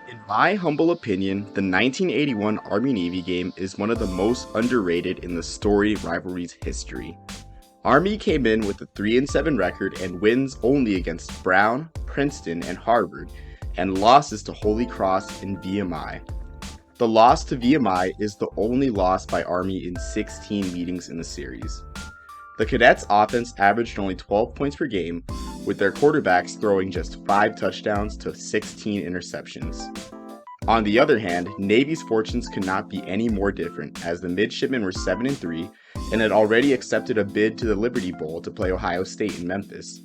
In my humble opinion, the 1981 Army-Navy game is one of the most underrated in the storied rivalry's history. Army came in with a 3-7 record and wins only against Brown, Princeton, and Harvard, and losses to Holy Cross and VMI. The loss to VMI is the only loss by Army in 16 meetings in the series. The Cadets' offense averaged only 12 points per game, with their quarterbacks throwing just 5 touchdowns to 16 interceptions. On the other hand, Navy's fortunes could not be any more different, as the midshipmen were 7-3 and had already accepted a bid to the Liberty Bowl to play Ohio State in Memphis.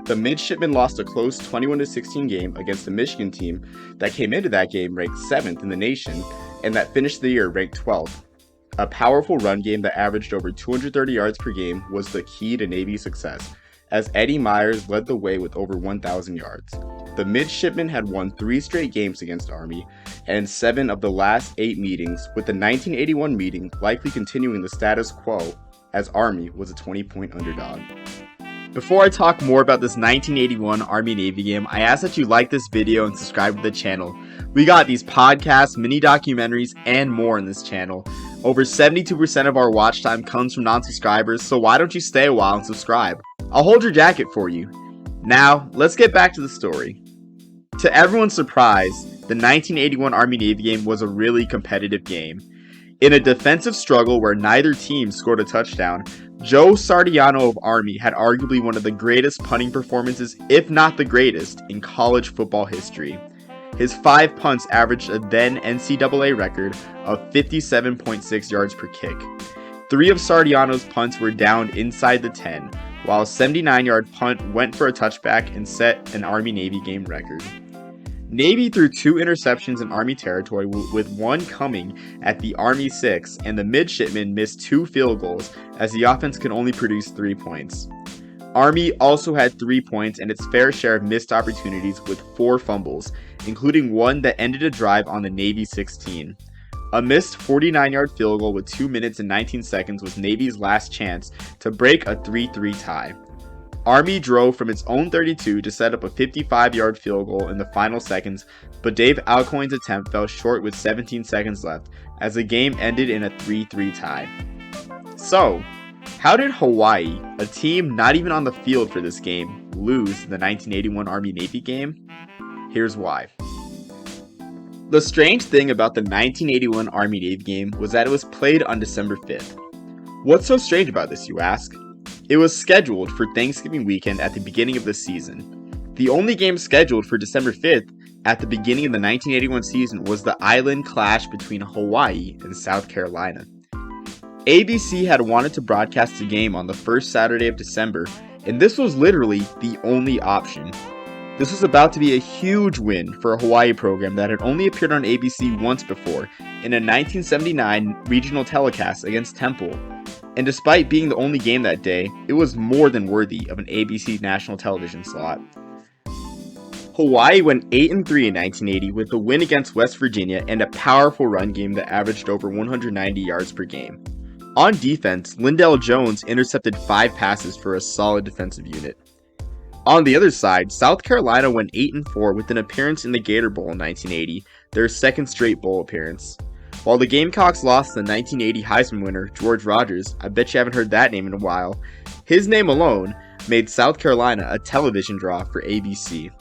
The midshipmen lost a close 21-16 game against the Michigan team that came into that game ranked 7th in the nation and that finished the year ranked 12th. A powerful run game that averaged over 230 yards per game was the key to Navy's success, as Eddie Myers led the way with over 1,000 yards. The midshipmen had won 3 straight games against Army, and 7 of the last 8 meetings, with the 1981 meeting likely continuing the status quo, as Army was a 20-point underdog. Before I talk more about this 1981 Army-Navy game, I ask that you like this video and subscribe to the channel. We got these podcasts, mini-documentaries, and more in this channel. Over 72% of our watch time comes from non-subscribers, so why don't you stay a while and subscribe? I'll hold your jacket for you. Now, let's get back to the story. To everyone's surprise, the 1981 Army-Navy game was a really competitive game. In a defensive struggle where neither team scored a touchdown, Joe Sardiano of Army had arguably one of the greatest punting performances, if not the greatest, in college football history. His 5 punts averaged a then NCAA record of 57.6 yards per kick. 3 of Sardiano's punts were downed inside the 10, while a 79-yard punt went for a touchback and set an Army-Navy game record. Navy threw 2 interceptions in Army territory, with one coming at the Army 6, and the midshipmen missed 2 field goals as the offense could only produce 3 points. Army also had 3 points and its fair share of missed opportunities with 4 fumbles, including one that ended a drive on the Navy 16. A missed 49-yard field goal with 2 minutes and 19 seconds was Navy's last chance to break a 3-3 tie. Army drove from its own 32 to set up a 55-yard field goal in the final seconds, but Dave Alcoin's attempt fell short with 17 seconds left as the game ended in a 3-3 tie. So, how did Hawaii, a team not even on the field for this game, lose the 1981 Army-Navy game? Here's why. The strange thing about the 1981 Army-Navy game was that it was played on December 5th. What's so strange about this, you ask? It was scheduled for Thanksgiving weekend at the beginning of the season. The only game scheduled for December 5th at the beginning of the 1981 season was the island clash between Hawaii and South Carolina. ABC had wanted to broadcast the game on the first Saturday of December, and this was literally the only option. This was about to be a huge win for a Hawaii program that had only appeared on ABC once before in a 1979 regional telecast against Temple. And despite being the only game that day, it was more than worthy of an ABC national television slot. Hawaii went 8-3 in 1980 with a win against West Virginia and a powerful run game that averaged over 190 yards per game. On defense, Lindell Jones intercepted 5 passes for a solid defensive unit. On the other side, South Carolina went 8-4 with an appearance in the Gator Bowl in 1980, their second straight bowl appearance. While the Gamecocks lost the 1980 Heisman winner, George Rogers, I bet you haven't heard that name in a while, his name alone made South Carolina a television draw for ABC.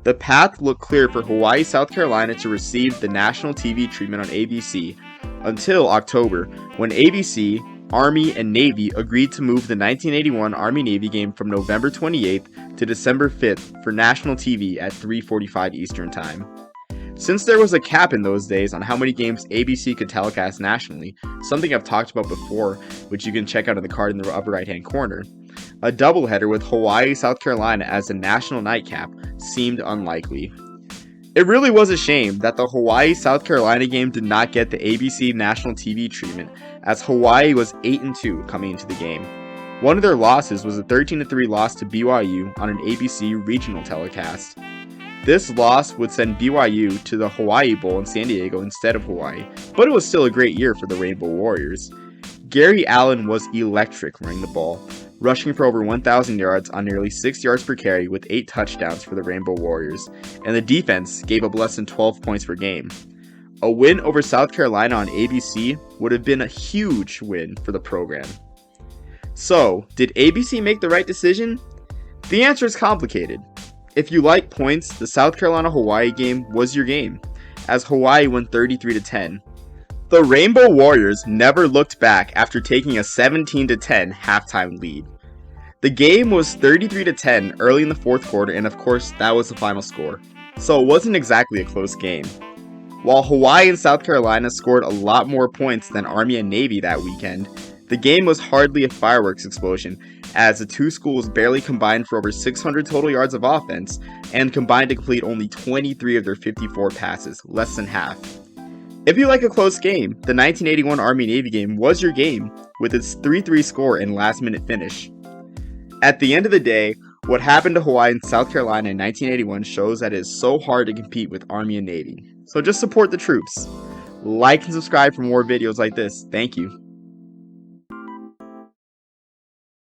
The path looked clear for Hawaii, South Carolina to receive the national TV treatment on ABC until October, when ABC, Army, and Navy agreed to move the 1981 Army-Navy game from November 28th to December 5th for national TV at 3:45 Eastern Time. Since there was a cap in those days on how many games ABC could telecast nationally, something I've talked about before, which you can check out in the card in the upper right hand corner, a doubleheader with Hawaii, South Carolina as the national nightcap seemed unlikely. It really was a shame that the Hawaii, South Carolina game did not get the ABC national TV treatment, as Hawaii was 8-2 coming into the game. One of their losses was a 13-3 loss to BYU on an ABC regional telecast. This loss would send BYU to the Hawaii Bowl in San Diego instead of Hawaii, but it was still a great year for the Rainbow Warriors. Gary Allen was electric running the ball, rushing for over 1,000 yards on nearly 6 yards per carry with 8 touchdowns for the Rainbow Warriors, and the defense gave up less than 12 points per game. A win over South Carolina on ABC would have been a huge win for the program. So, did ABC make the right decision? The answer is complicated. If you like points, the South Carolina-Hawaii game was your game, as Hawaii won 33-10. The Rainbow Warriors never looked back after taking a 17-10 halftime lead. The game was 33-10 early in the fourth quarter, and of course, that was the final score. So it wasn't exactly a close game. While Hawaii and South Carolina scored a lot more points than Army and Navy that weekend, the game was hardly a fireworks explosion, as the two schools barely combined for over 600 total yards of offense and combined to complete only 23 of their 54 passes, less than half. If you like a close game, the 1981 Army-Navy game was your game with its 3-3 score and last-minute finish. At the end of the day, what happened to Hawaii and South Carolina in 1981 shows that it is so hard to compete with Army and Navy. So just support the troops. Like and subscribe for more videos like this. Thank you.